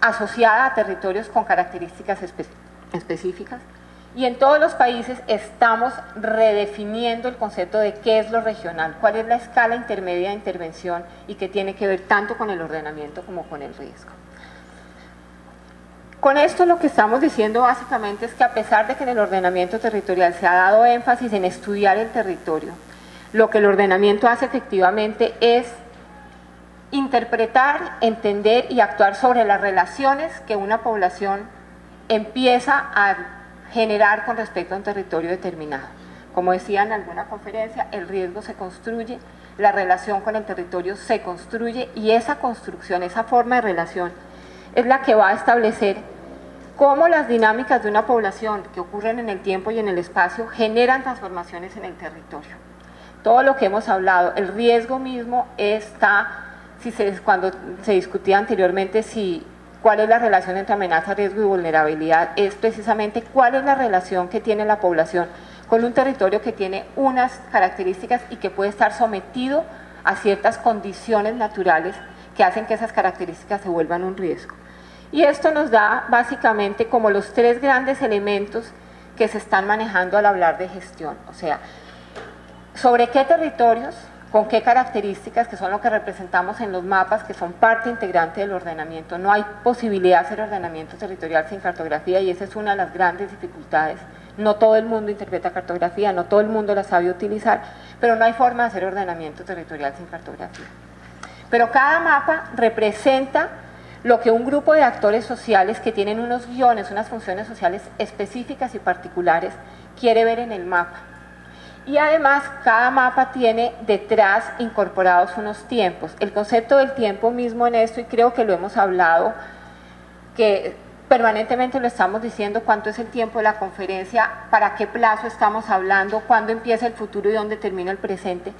asociada a territorios con características específicas, y en todos los países estamos redefiniendo el concepto de qué es lo regional, cuál es la escala intermedia de intervención y que tiene que ver tanto con el ordenamiento como con el riesgo. Con esto lo que estamos diciendo básicamente es que a pesar de que en el ordenamiento territorial se ha dado énfasis en estudiar el territorio, lo que el ordenamiento hace efectivamente es interpretar, entender y actuar sobre las relaciones que una población empieza a generar con respecto a un territorio determinado. Como decía en alguna conferencia, el riesgo se construye, la relación con el territorio se construye, y esa construcción, esa forma de relación es la que va a establecer cómo las dinámicas de una población que ocurren en el tiempo y en el espacio generan transformaciones en el territorio. Todo lo que hemos hablado, el riesgo mismo está, cuando se discutía anteriormente cuál es la relación entre amenaza, riesgo y vulnerabilidad, es precisamente cuál es la relación que tiene la población con un territorio que tiene unas características y que puede estar sometido a ciertas condiciones naturales que hacen que esas características se vuelvan un riesgo. Y esto nos da básicamente como los tres grandes elementos que se están manejando al hablar de gestión, o sea, sobre qué territorios, con qué características, que son lo que representamos en los mapas, que son parte integrante del ordenamiento. No hay posibilidad de hacer ordenamiento territorial sin cartografía, y esa es una de las grandes dificultades. No todo el mundo interpreta cartografía, no todo el mundo la sabe utilizar, pero no hay forma de hacer ordenamiento territorial sin cartografía. Pero cada mapa representa lo que un grupo de actores sociales que tienen unos guiones, unas funciones sociales específicas y particulares, quiere ver en el mapa. Y además cada mapa tiene detrás incorporados unos tiempos. El concepto del tiempo mismo en esto, y creo que lo hemos hablado, que permanentemente lo estamos diciendo, cuánto es el tiempo de la conferencia, para qué plazo estamos hablando, cuándo empieza el futuro y dónde termina el presente.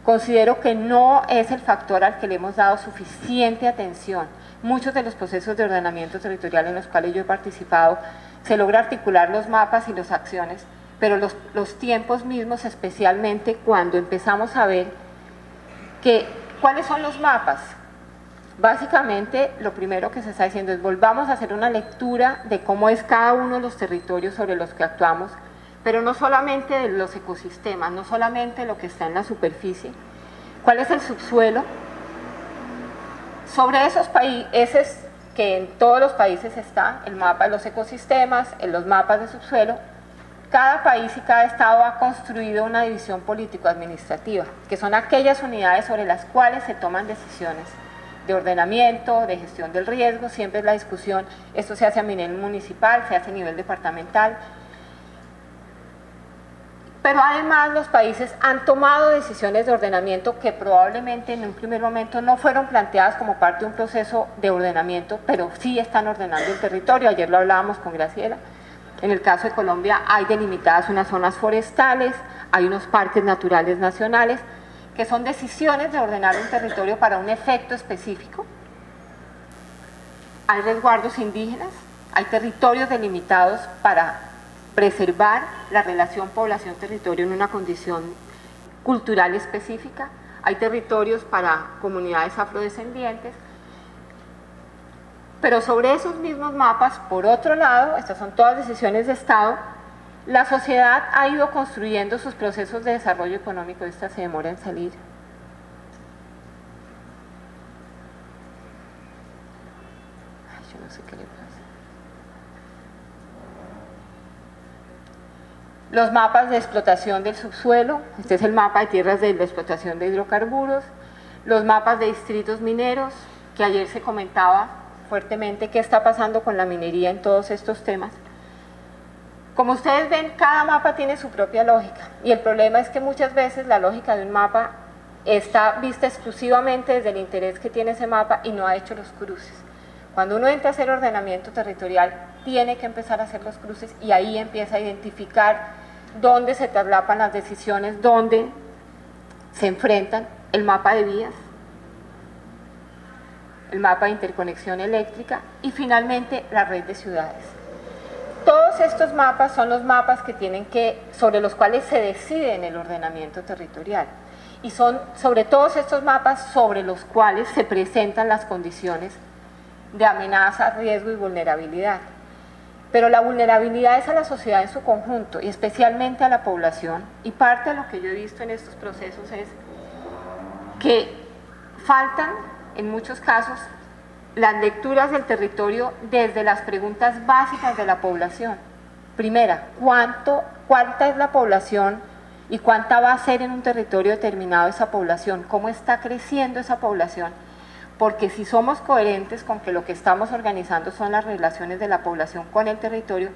Considero que no es el factor al que le hemos dado suficiente atención. Muchos de los procesos de ordenamiento territorial en los cuales yo he participado, se logra articular los mapas y las acciones, pero los tiempos mismos, especialmente cuando empezamos a ver cuáles son los mapas. Básicamente, lo primero que se está diciendo es volvamos a hacer una lectura de cómo es cada uno de los territorios sobre los que actuamos, pero no solamente de los ecosistemas, no solamente lo que está en la superficie, cuál es el subsuelo. Sobre esos países, que en todos los países está el mapa de los ecosistemas, en los mapas de subsuelo, cada país y cada estado ha construido una división político-administrativa, que son aquellas unidades sobre las cuales se toman decisiones de ordenamiento, de gestión del riesgo. Siempre es la discusión, esto se hace a nivel municipal, se hace a nivel departamental. Pero además los países han tomado decisiones de ordenamiento que probablemente en un primer momento no fueron planteadas como parte de un proceso de ordenamiento, pero sí están ordenando el territorio. Ayer lo hablábamos con Graciela. En el caso de Colombia hay delimitadas unas zonas forestales, hay unos parques naturales nacionales, que son decisiones de ordenar un territorio para un efecto específico. Hay resguardos indígenas, hay territorios delimitados para preservar la relación población-territorio en una condición cultural específica, hay territorios para comunidades afrodescendientes. Pero sobre esos mismos mapas, por otro lado, estas son todas decisiones de Estado, la sociedad ha ido construyendo sus procesos de desarrollo económico. Esta se demora en salir. Ay, yo no sé qué le pasa. Los mapas de explotación del subsuelo, este es el mapa de tierras de la explotación de hidrocarburos, los mapas de distritos mineros, que ayer se comentaba fuertemente qué está pasando con la minería en todos estos temas. Como ustedes ven, cada mapa tiene su propia lógica, y el problema es que muchas veces la lógica de un mapa está vista exclusivamente desde el interés que tiene ese mapa y no ha hecho los cruces. Cuando uno entra a hacer ordenamiento territorial, tiene que empezar a hacer los cruces, y ahí empieza a identificar dónde se traslapan las decisiones, dónde se enfrentan. El mapa de vías, el mapa de interconexión eléctrica y finalmente la red de ciudades. Todos estos mapas son los mapas sobre los cuales se decide en el ordenamiento territorial, y son sobre todos estos mapas sobre los cuales se presentan las condiciones de amenaza, riesgo y vulnerabilidad. Pero la vulnerabilidad es a la sociedad en su conjunto y especialmente a la población, y parte de lo que yo he visto en estos procesos es que faltan en muchos casos las lecturas del territorio desde las preguntas básicas de la población. Primera, ¿cuánta es la población y cuánta va a ser en un territorio determinado esa población? ¿Cómo está creciendo esa población? Porque si somos coherentes con que lo que estamos organizando son las relaciones de la población con el territorio,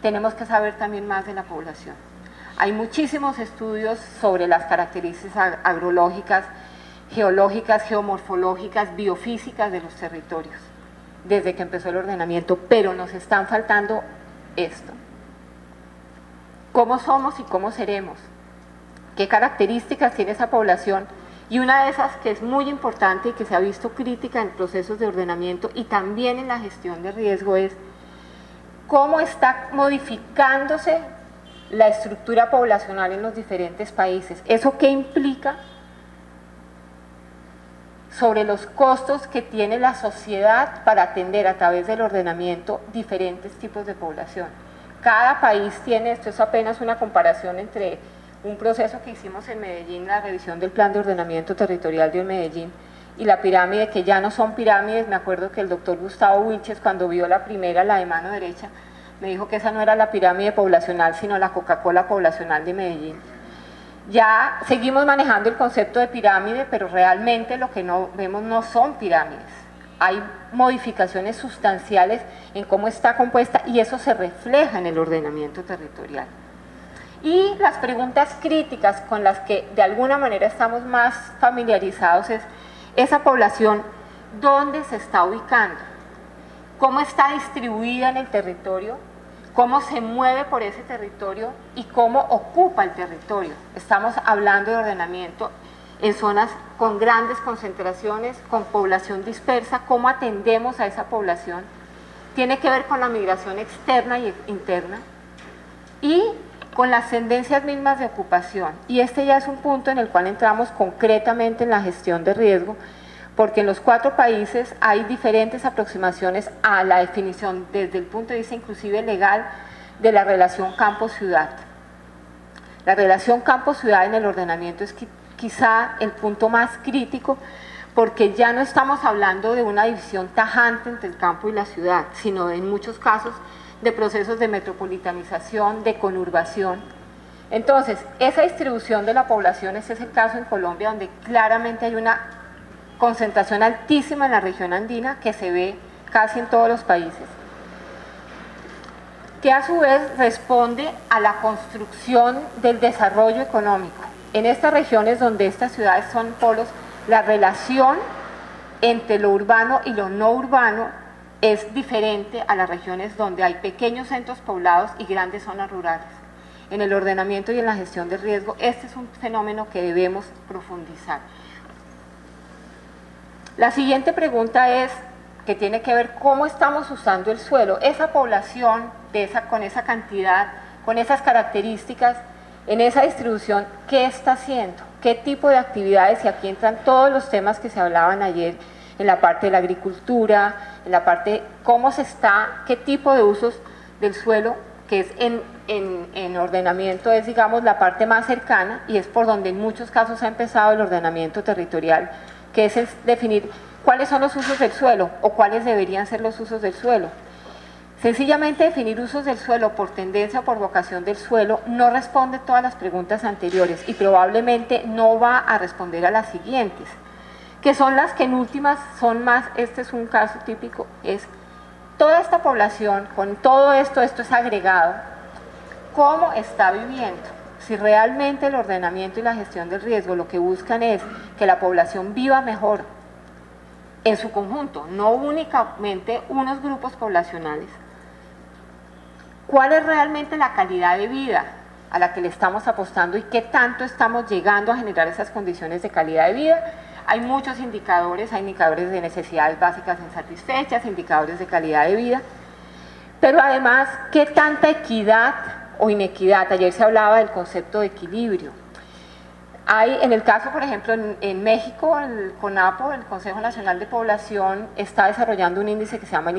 tenemos que saber también más de la población. Hay muchísimos estudios sobre las características agrológicas, geológicas, geomorfológicas, biofísicas de los territorios, desde que empezó el ordenamiento, pero nos están faltando esto. ¿Cómo somos y cómo seremos? ¿Qué características tiene esa población? Y una de esas que es muy importante y que se ha visto crítica en procesos de ordenamiento y también en la gestión de riesgo es cómo está modificándose la estructura poblacional en los diferentes países. ¿Eso qué implica sobre los costos que tiene la sociedad para atender a través del ordenamiento diferentes tipos de población? Cada país tiene, esto es apenas una comparación entre un proceso que hicimos en Medellín, la revisión del plan de ordenamiento territorial de Medellín, y la pirámide, que ya no son pirámides. Me acuerdo que el doctor Gustavo Wilches, cuando vio la primera, la de mano derecha, me dijo que esa no era la pirámide poblacional, sino la Coca-Cola poblacional de Medellín. Ya seguimos manejando el concepto de pirámide, pero realmente lo que no vemos no son pirámides. Hay modificaciones sustanciales en cómo está compuesta y eso se refleja en el ordenamiento territorial. Y las preguntas críticas con las que de alguna manera estamos más familiarizados es esa población, ¿dónde se está ubicando? ¿Cómo está distribuida en el territorio? ¿Cómo se mueve por ese territorio? ¿Y cómo ocupa el territorio? Estamos hablando de ordenamiento en zonas con grandes concentraciones, con población dispersa. ¿Cómo atendemos a esa población? Tiene que ver con la migración externa y interna y con las tendencias mismas de ocupación. Y este ya es un punto en el cual entramos concretamente en la gestión de riesgo, porque en los 4 países hay diferentes aproximaciones a la definición desde el punto de vista inclusive legal de la relación campo-ciudad. La relación campo-ciudad en el ordenamiento es quizá el punto más crítico, porque ya no estamos hablando de una división tajante entre el campo y la ciudad, sino en muchos casos de procesos de metropolitanización, de conurbación. Entonces, esa distribución de la población, ese es el caso en Colombia, donde claramente hay una concentración altísima en la región andina, que se ve casi en todos los países, que a su vez responde a la construcción del desarrollo económico. En estas regiones donde estas ciudades son polos, la relación entre lo urbano y lo no urbano es diferente a las regiones donde hay pequeños centros poblados y grandes zonas rurales. En el ordenamiento y en la gestión de riesgo, este es un fenómeno que debemos profundizar. La siguiente pregunta es, que tiene que ver cómo estamos usando el suelo. Esa población con esa cantidad, con esas características, en esa distribución, ¿qué está haciendo? ¿Qué tipo de actividades? Y aquí entran todos los temas que se hablaban ayer en la parte de la agricultura, en la parte cómo se está, qué tipo de usos del suelo, que es en ordenamiento, es digamos la parte más cercana y es por donde en muchos casos ha empezado el ordenamiento territorial, que es definir cuáles son los usos del suelo o cuáles deberían ser los usos del suelo. Sencillamente definir usos del suelo por tendencia o por vocación del suelo no responde todas las preguntas anteriores y probablemente no va a responder a las siguientes, que son las que en últimas son más, este es un caso típico, es toda esta población, con todo esto es agregado, ¿cómo está viviendo? Si realmente el ordenamiento y la gestión del riesgo lo que buscan es que la población viva mejor en su conjunto, no únicamente unos grupos poblacionales, ¿cuál es realmente la calidad de vida a la que le estamos apostando y qué tanto estamos llegando a generar esas condiciones de calidad de vida? Hay muchos indicadores, hay indicadores de necesidades básicas insatisfechas, indicadores de calidad de vida, pero además, ¿qué tanta equidad o inequidad? Ayer se hablaba del concepto de equilibrio. Hay, en el caso, por ejemplo, en México, el CONAPO, el Consejo Nacional de Población, está desarrollando un índice que se llama el